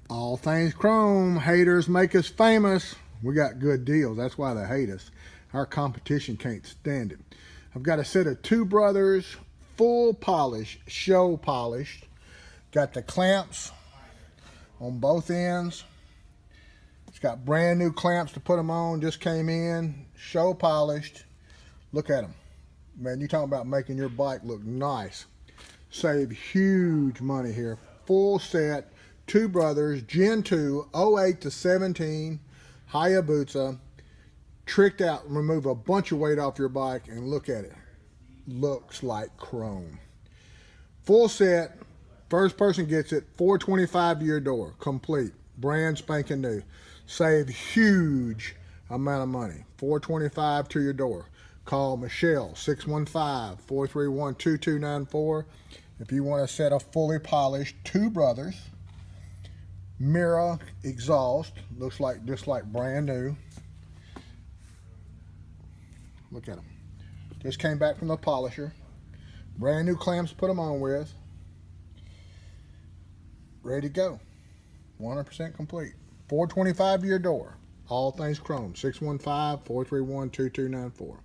All things chrome. Haters make us famous. We got good deals. That's why they hate us. Our competition can't stand it. I've got a set of Two Brothers, full polish, show polished. Got the clamps on both ends. It's got brand new clamps to put them on. Just came in, show polished. Look at them. Man, you talking about making your bike look nice. Save huge money here. Full set, Two Brothers, Gen 2, 08 to 17, Hayabusa. Tricked out, remove a bunch of weight off your bike, and look at it. Looks like chrome. Full set, first person gets it, $425 to your door, complete, brand spanking new. Save huge amount of money, $425 to your door. Call Michelle, 615-431-2294. If you want a set of fully polished Two Brothers, Mira exhaust, looks like just like brand new. Look at them. Just came back from the polisher. Brand new clamps to put them on with. Ready to go. 100% complete. $425 to your door. All things chrome. 615-431-2294.